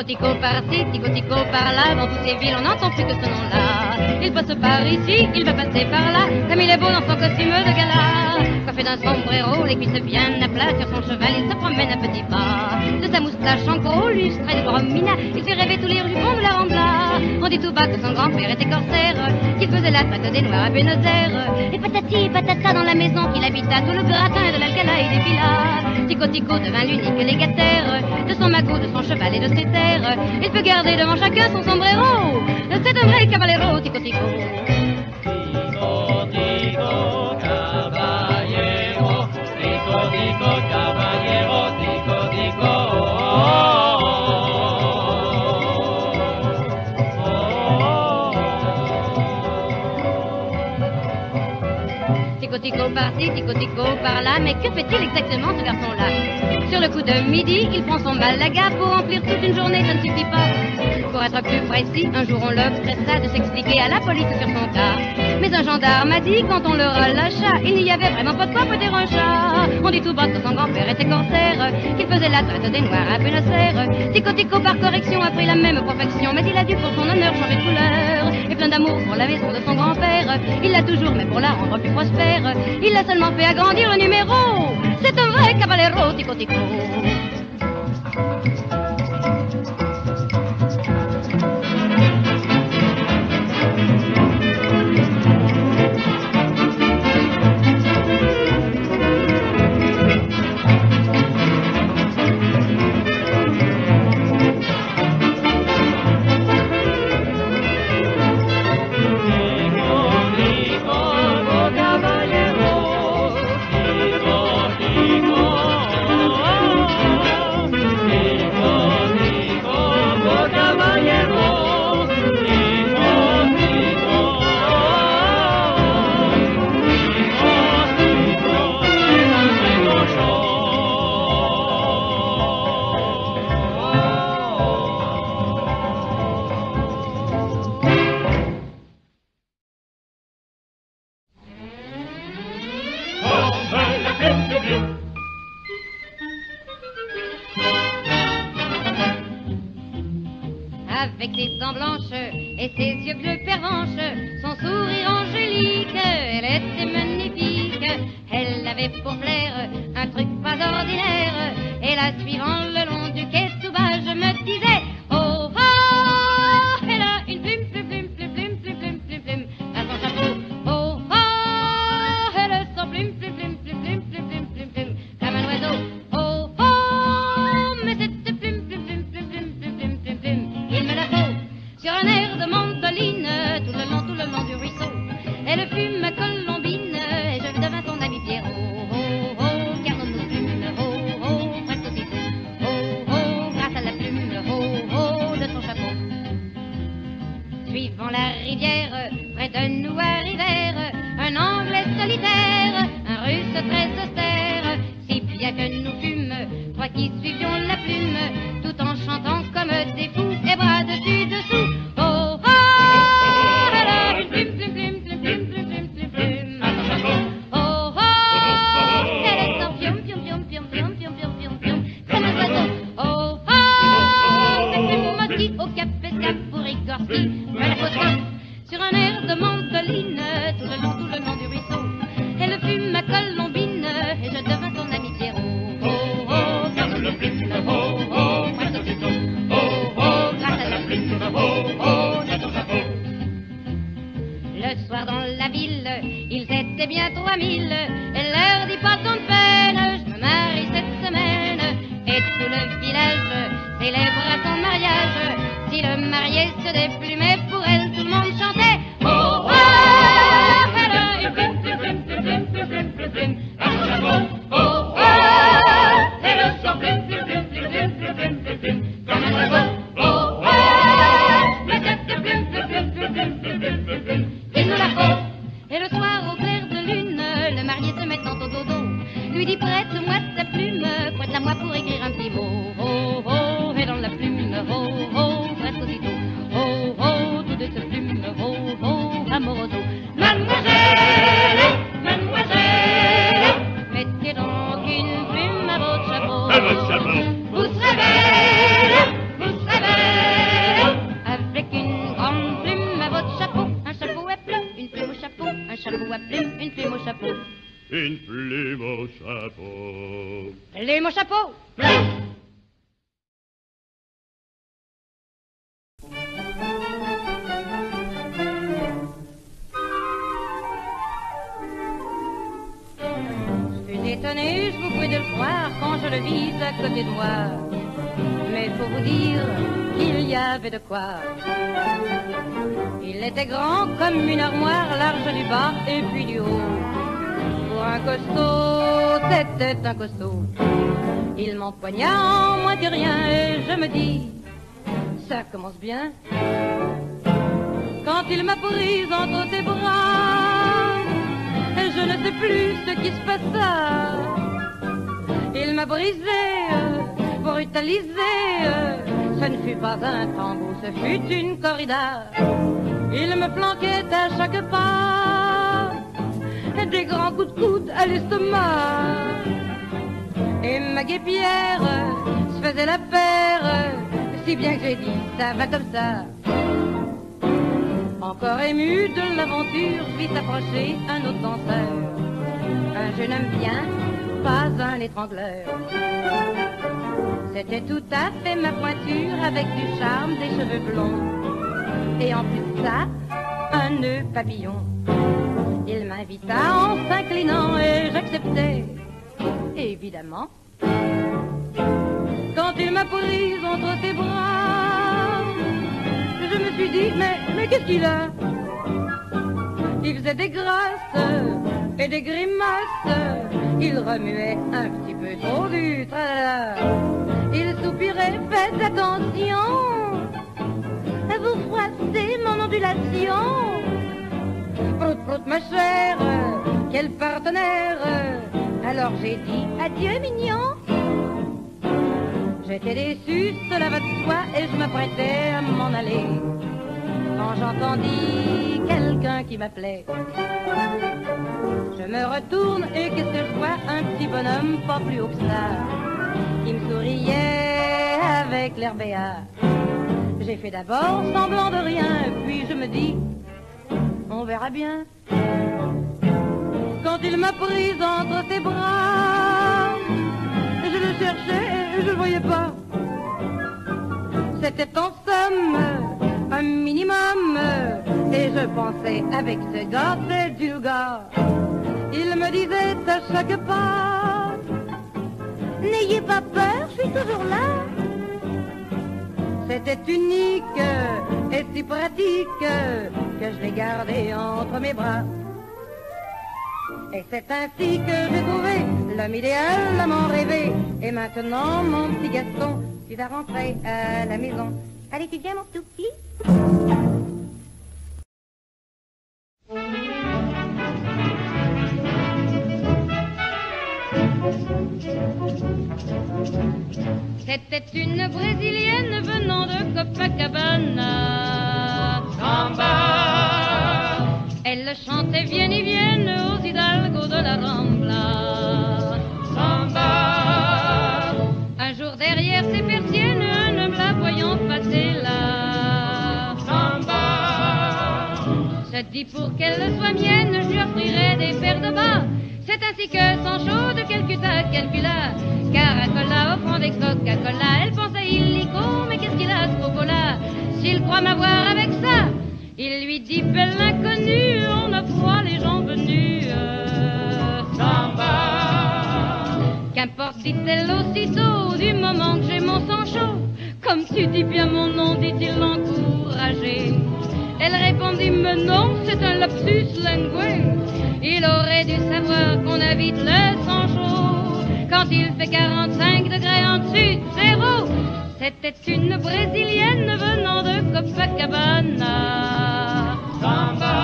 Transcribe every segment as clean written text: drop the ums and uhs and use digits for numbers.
Tico par-ci, tico par-là, dans toutes ces villes on n'entend plus que ce nom-là. Il passe par ici, il va passer par-là, comme il est beau dans son costume de gala. Coiffé d'un sombrero, les cuisses bien à plat, sur son cheval il se promène à petits pas. De sa moustache en gros lustre et de bromina, il fait rêver tous les jupons de la Rambla. On dit tout bas que son grand-père était corsaire, qu'il faisait la traite des noirs à Buenos Aires. Et patati patata dans la maison qu'il habita, tout le gratin de l'Alcala et des villas. Tico devint l'unique légataire de son magot, de son cheval et de ses terres. Il peut garder devant chacun son sombrero. C'est un vrai caballero, Tico. Tico, caballero, Tico, caballero, Tico, Tico par-ci, tico par-là, mais que fait-il exactement ce garçon-là? Sur le coup de midi, il prend son Malaga pour remplir toute une journée, ça ne suffit pas. Pour être plus précis, un jour on le pressa de s'expliquer à la police sur son cas. Mais un gendarme a dit quand on le relâcha, il n'y avait vraiment pas de quoi prêter un chat. On dit tout bas que son grand-père était corsaire, qu'il faisait la traite des noirs à Buenos Aires. Tico par correction a pris la même profession, mais il a dû pour son honneur changer de couleur. Et plein d'amour pour la maison de son grand-père, il l'a toujours, mais pour la rendre plus prospère, il l'a seulement fait agrandir le numéro. C'est un vrai caballero, Tico. Avec ses dents blanches et ses yeux bleus pervenches, son sourire angélique, elle était magnifique. Elle avait pour flair un truc pas ordinaire, et la suivant le long du quai tout bas, je me disais, oh, oh, elle a une plume à son chapeau. Oh, oh, elle a son plume comme un oiseau. Oh, oh, mais cette plume, il me la faut sur un air de mandoline, tout le long du ruisseau. Elle fut ma colombine, et je devins son ami Pierrot. Oh, oh, garde nos plumes, oh, oh, presque aussitôt. Oh, oh, grâce à la plume, oh, oh, de son chapeau. Suivant la rivière, près de nous arrivèrent un Anglais solitaire, un Russe très austère, si bien que nous fûmes trois qui suivions la plume, tout en chantant comme des fous, et bras dessus dessous. Oh, oh, elle a une plume à son chapeau. Oh, oh, elle est en pium, comme un oiseau. Oh, oh, cette plume qui au cap escape pour Igorski, me la faut sur un air de mandoline, tout le long du ruisseau. Elle fut ma colombine, et je devins son ami Pierrot. Oh, oh, garde le plume, oh, oh, presque aussitôt. Oh, oh, grâce à la plume, oh, oh, de son chapeau. Le soir dans la ville, ils étaient bien 3000, elle leur dit pas tant de peine, je me marie cette semaine. Et tout le village célébra son mariage. Si le marié se déplumait pour elle, tout le monde chantait. Oh, oh, elle a une plume à son chapeau. Oh, oh, elle a son plume comme un oiseau. Oh, oh, mais cette plume, il nous la faut. Et le soir au clair de lune, le marié se met une plume au chapeau. Une plume au chapeau. Plume au chapeau. Je suis étonné, je vous prie de le croire, quand je le vise à côté de moi. Mais faut vous dire qu'il y avait de quoi. Il était grand comme une armoire, large du bas et puis du haut. Pour un costaud, c'était un costaud. Il m'empoigna en moins de rien et je me dis, ça commence bien. Quand il m'a prise entre ses bras, je ne sais plus ce qui se passa. Il m'a brisé, brutalisé, ce ne fut pas un tango, ce fut une corrida. Il me flanquait à chaque pas, des grands coups de coude à l'estomac. Et ma guépière se faisait la paire, si bien que j'ai dit, ça va comme ça. Encore ému de l'aventure, je vis s'approcher un autre danseur. Un jeune homme bien, pas un étrangleur. C'était tout à fait ma pointure, avec du charme, des cheveux blonds. Et en plus de ça, un nœud papillon. Il m'invita en s'inclinant et j'acceptais, évidemment. Quand il m'a prise entre ses bras, je me suis dit, mais qu'est-ce qu'il a? Il faisait des grâces et des grimaces, il remuait un petit peu trop du tralala. Il soupirait, faites attention, vous froissez mon ondulation. Prout, prout, ma chère, quel partenaire. Alors j'ai dit, adieu mignon. J'étais déçue, cela va de soi, et je m'apprêtais à m'en aller, quand j'entendis quelqu'un qui m'appelait. Je me retourne et qu'est-ce que je vois? Un petit bonhomme pas plus haut que ça, qui me souriait avec l'air béat. J'ai fait d'abord semblant de rien, puis je me dis, on verra bien. Quand il m'a prise entre ses bras, je le cherchais et je le voyais pas. C'était en somme un minimum, et je pensais avec ce gars c'est du nougat. Il me disait à chaque pas, n'ayez pas peur, je suis toujours là. C'était unique et si pratique que je l'ai gardé entre mes bras. Et c'est ainsi que j'ai trouvé l'homme idéal, l'amant rêvé. Et maintenant, mon petit Gaston, tu vas rentrer à la maison. Allez, tu viens, mon tout petit? C'était une Brésilienne venant de Copacabana. Samba. Elle chantait Vienne et Vienne aux hidalgos de la Rambla. Samba. Un jour derrière ses persiennes, un homme la voyant passer là. Samba. Se dit pour qu'elle soit mienne, je lui offrirai des paires de bas. C'est ainsi que Sancho de Calcutta calcula. Caracola au fond des Coca-Cola. Elle pense à illico, mais qu'est-ce qu'il a ce coco-là? S'il croit m'avoir avec ça, il lui dit, belle inconnue, on a froid les jambes nues. Samba. Qu'importe, dit-elle aussitôt, du moment que j'ai mon sang chaud. Comme tu dis bien mon nom, dit-il encouragé. Elle répondit, mais non, c'est un lapsus lingué. Il aurait dû savoir qu'on habite le sang chaud quand il fait 45 degrés en dessus de zéro. C'était une Brésilienne venant de Copacabana. Samba.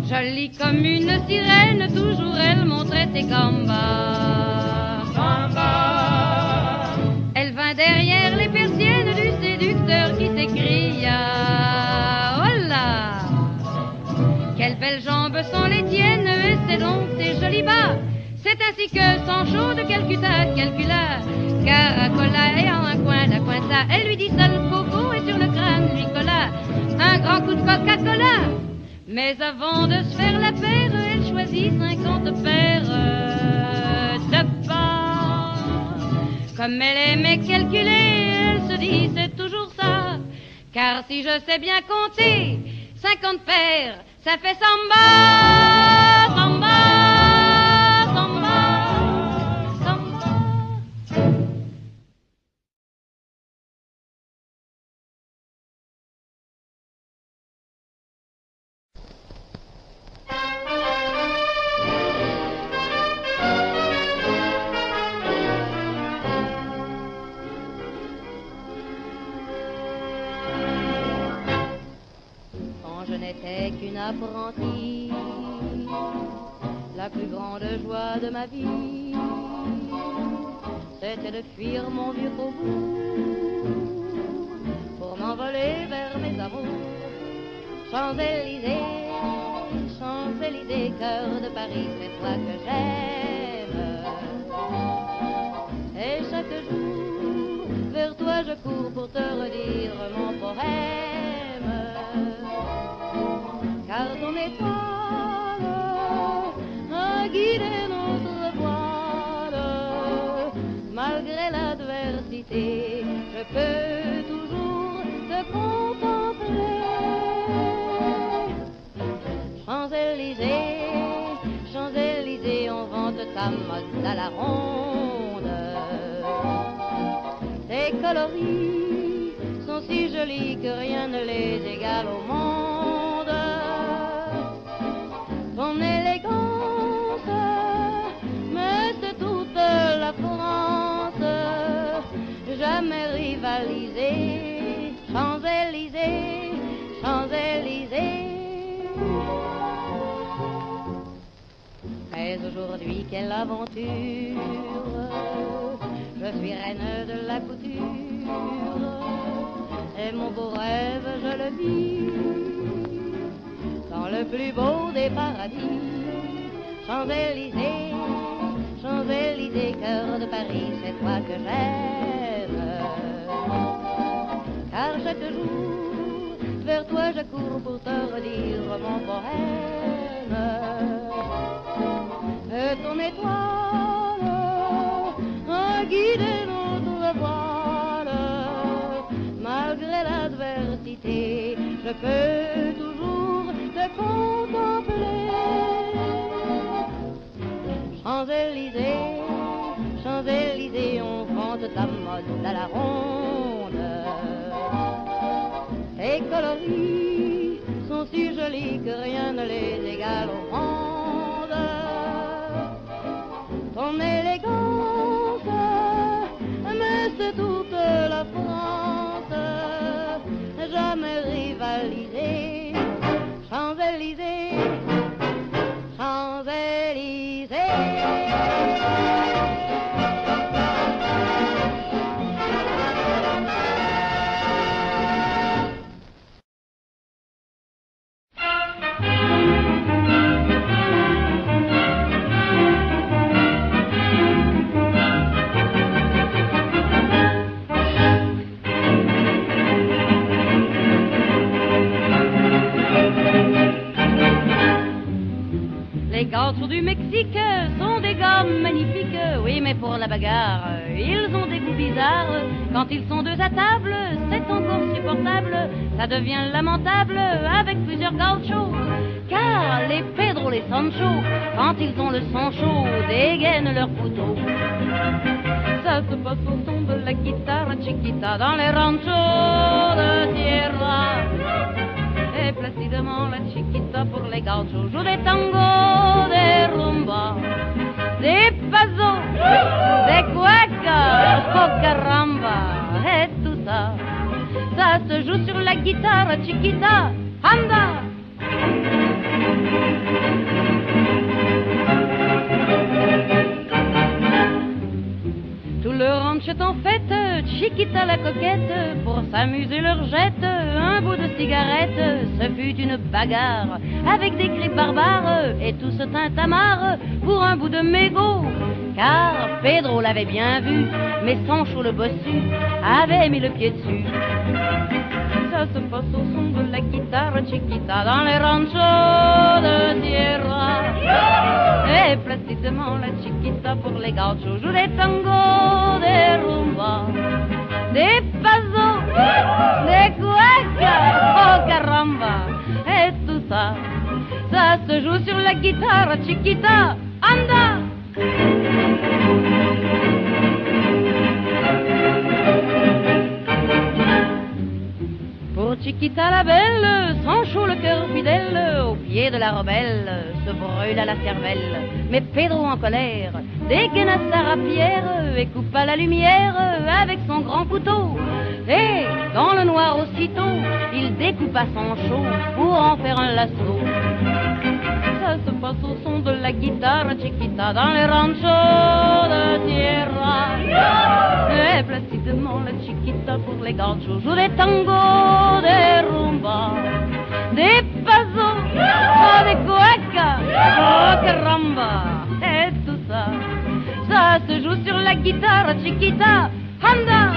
Jolie comme une sirène, toujours elle montrait ses gambas. Samba. Elle vint derrière les persiennes du séducteur qui s'écria, oh là, quelles belles jambes sont les tiennes, et c'est donc tes jolis bas. C'est ainsi que Sancho de Calcutta calcula. Caracola et en un coin la Cointa, elle lui dit ça le coco et sur le crâne lui colla un grand coup de Coca-Cola. Mais avant de se faire la paix, Comme elle aimait calculer, elle se dit c'est toujours ça. Car si je sais bien compter, 50 paires, ça fait samba, samba, samba, samba. Quand je n'étais qu'une apprentie, la plus grande joie de ma vie, c'était de fuir mon vieux faubourg pour m'envoler vers mes amours. Champs-Élysées, Champs-Élysées, cœur de Paris, c'est toi que j'aime. Et chaque jour, vers toi je cours pour te redire mon poème. Car ton étoile a guidé notre voile. Malgré l'adversité, je peux toujours te contempler. Champs-Élysées, Champs-Élysées, on vante ta mode à la ronde. Tes coloris sont si jolis que rien ne les égale au monde. Ton élégance, mais c'est toute la France, jamais rivalisée. Champs-Élysées, Champs-Élysées. Mais aujourd'hui, quelle aventure! Je suis reine de la couture, et mon beau rêve, je le vis dans le plus beau des paradis. Champs-Élysées, Champs-Élysées, cœur de Paris, c'est toi que j'aime. Car chaque jour, vers toi je cours pour te redire mon poème. Et ton étoile a guidé notre voile. Malgré l'adversité, je peux toujours te contempler. Champs-Élysées, Champs-Élysées, on vante ta mode à la ronde. Tes coloris sont si jolis que rien ne les égale au monde. Ton élégance, mais c'est toute la France, jamais rivalisée. Champs-Élysées, Champs-Élysées. Les gauchos du Mexique sont des gars magnifiques, oui, mais pour la bagarre, ils ont des goûts bizarres. Quand ils sont deux à table, c'est encore supportable, ça devient lamentable avec plusieurs gauchos. Car les Pedro, les Sancho, quand ils ont le sang chaud, dégainent leur couteau. Ça se passe au son de la guitare chiquita dans les ranchos de tierra. Et placidement la chiquita pour les gauchos joue des tangos, des rumbas, des pasos, des cuecas, oh caramba, et tout ça, ça se joue sur la guitare chiquita, anda. Tout le ranch est en fête, Chiquita la coquette, pour s'amuser leur jette un bout de cigarette. Ce fut une bagarre avec des cris barbares et tout ce tintamarre pour un bout de mégot. Car Pedro l'avait bien vu, mais Sancho le bossu avait mis le pied dessus. Ça se passe au son de la guitare Chiquita dans les ranchos de tierra. Et Placido placidement la chiquita pour les gauchos. Joue des tangos, des rumbas, des pasos, des cuecas, oh caramba. Et tout ça, ça se joue sur la guitare, chiquita, anda. Pour Chiquita la belle, sans chaud le cœur fidèle, au pied de la rebelle, se brûle à la cervelle. Mais Pedro en colère dégaina sa rapière et coupa la lumière avec son grand couteau. Et dans le noir aussitôt, il découpa son chaud pour en faire un lasso. Ça se passe au son de la guitare Chiquita dans les ranchos de tierra. Et placidement la Chiquita pour les gauchos joue des tangos, des rumbas, des pasos, oh, des cuecas, oh caramba. Et tout ça, ça se joue sur la guitare Chiquita, anda.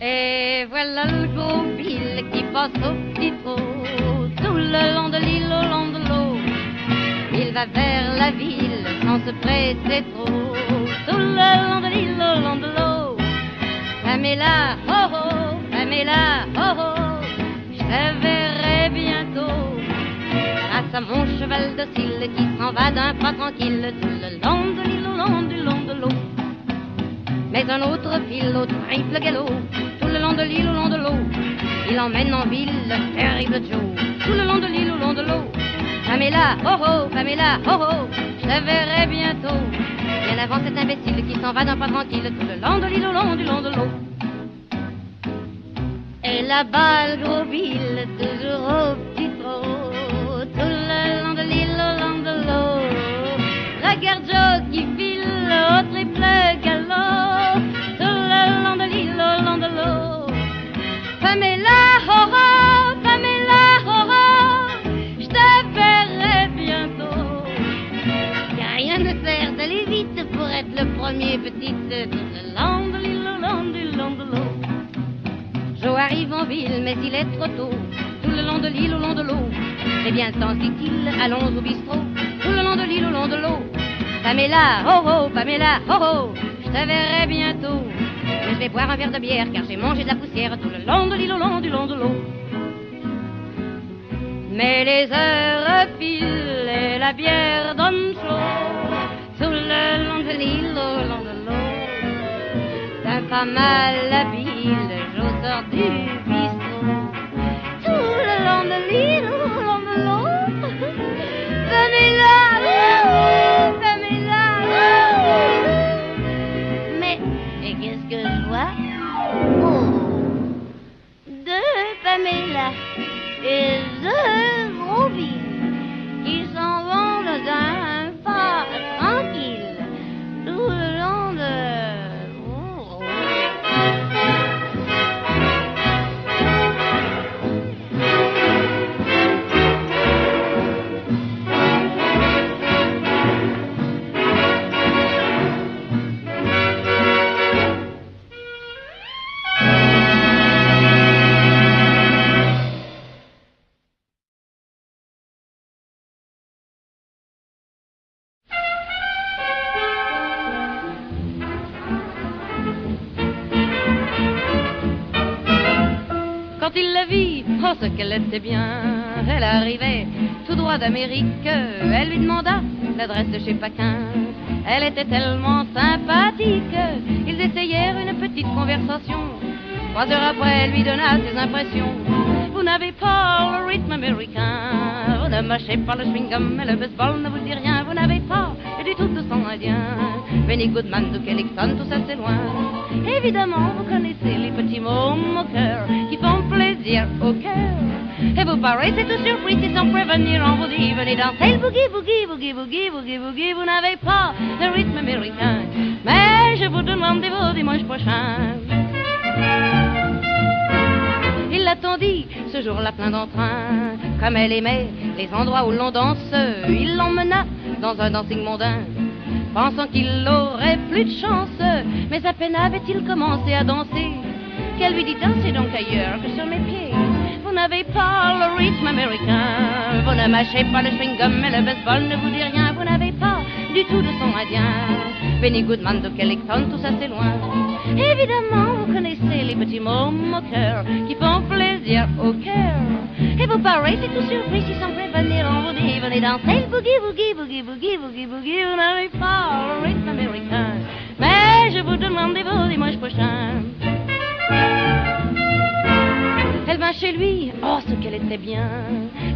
Et voilà le gros Bill qui passe au petit trot, tout le long de l'île, au long de l'eau. Il va vers la ville sans se presser trop, tout le long de l'île, au long de l'eau. Pamela, oh oh, Pamela, oh oh, je te verrai bientôt. Grâce à mon cheval docile qui s'en va d'un pas tranquille, tout le long de l'île, au long du long de l'eau. Mais un autre file au triple galop, tout le long de l'île, au long de l'eau. Il emmène en ville le terrible Joe, tout le long de l'île, au long de l'eau. Pamela, oh oh, Pamela, oh oh, je te verrai bientôt. Bien avant cet imbécile qui s'en va d'un pas tranquille, tout le long de l'île, au long du long de l'eau. Et là-bas le gros Bill, toujours au petit trot, tout le long de l'île, au long de l'eau. Regarde Joe qui file au triple galop, tout le long de l'île, au long de l'eau. Pamela, oh oh, Pamela, oh oh, je te verrai bientôt. Car rien ne sert d'aller vite pour être le premier petite, tout le long de l'île, au long du long de l'eau. Joe arrive en ville, mais il est trop tôt, tout le long de l'île, au long de l'eau. Eh bien, tant dit-il, allons au bistrot, tout le long de l'île, au long de l'eau. Pamela, oh oh, Pamela, oh oh, je te verrai bientôt. Mais je vais boire un verre de bière car j'ai mangé de la poussière tout le long de l'île, au long du long de l'eau. Mais les heures filent et la bière donne chaud, tout le long de l'île, au long de l'eau. D'un pas mal habile, Joe sort du bistrot, tout le long de l'île, au long de l'eau. Pamela, oh, Pamela, oh. Mais, et qu'est-ce que je vois? Oh, deux Pamela et deux gros Bill qui s'en vont d'un pas tranquille, tout le long de... Quand il la vit, oh ce qu'elle était bien. Elle arrivait tout droit d'Amérique. Elle lui demanda l'adresse de chez Paquin. Elle était tellement sympathique. Ils essayèrent une petite conversation. 3 heures après, elle lui donna ses impressions. Vous n'avez pas le rythme américain. Vous ne mâchez pas le chewing-gum et le baseball ne vous dit rien. Vous n'avez pas du tout de sang indien. Benny Goodman, Duke Ellington, tout ça c'est loin. Évidemment, vous connaissez les petits mots moqueurs qui font plaisir au cœur. Et vous paraissez tout surpris si sans prévenir on vous dit venez danser le boogie, boogie, boogie, boogie, boogie, boogie. Vous n'avez pas le rythme américain. Mais je vous donne rendez-vous dimanche prochain. jour-là plein d'entrain. Comme elle aimait les endroits où l'on danse, il l'emmena dans un dancing mondain, pensant qu'il aurait plus de chance. Mais à peine avait-il commencé à danser qu'elle lui dit: dansez donc ailleurs que sur mes pieds. Vous n'avez pas le rythme américain, vous ne mâchez pas le chewing-gum et le baseball ne vous dit rien. Vous n'avez pas du tout de son indien, Benny Goodman, Duke Ellington, tout ça c'est loin. Évidemment vous connaissez les petits mots moqueurs qui font plaisir au cœur. Et vos pareils c'est tout surpris si sans prévenir on vous dit: venez danser le boogie, boogie, boogie, boogie, boogie, boogie. Vous n'avez pas le rythme américain, mais je vous donne rendez-vous dimanche prochain. Elle vint chez lui, oh ce qu'elle était bien,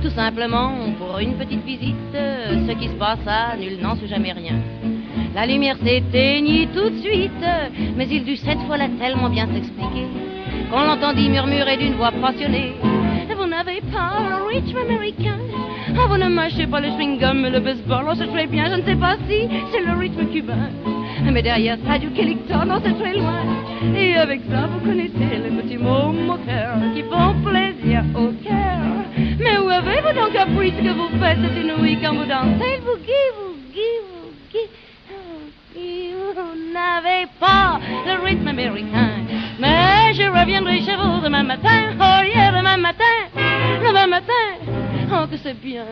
tout simplement pour une petite visite. Ce qui se passa, nul n'en sut jamais rien. La lumière s'éteignit tout de suite, mais il dut cette fois-là tellement bien s'expliquer qu'on l'entendit murmurer d'une voix passionnée: vous n'avez pas le rythme américain, oh, vous ne mâchez pas le chewing-gum et le baseball, oh c'est très bien, je ne sais pas si c'est le rythme cubain, mais derrière ça Duke Ellington, oh c'est très loin. Et avec ça vous connaissez les petits mots moqueurs qui font plaisir au cœur. Mais où avez-vous donc appris ce que vous faites cette nuit quand vous dansez le boogie, boogie, boogie, boogie? Vous n'avez pas le rythme américain, mais je reviendrai chez vous demain matin, oh yeah, demain matin, oh que c'est bien.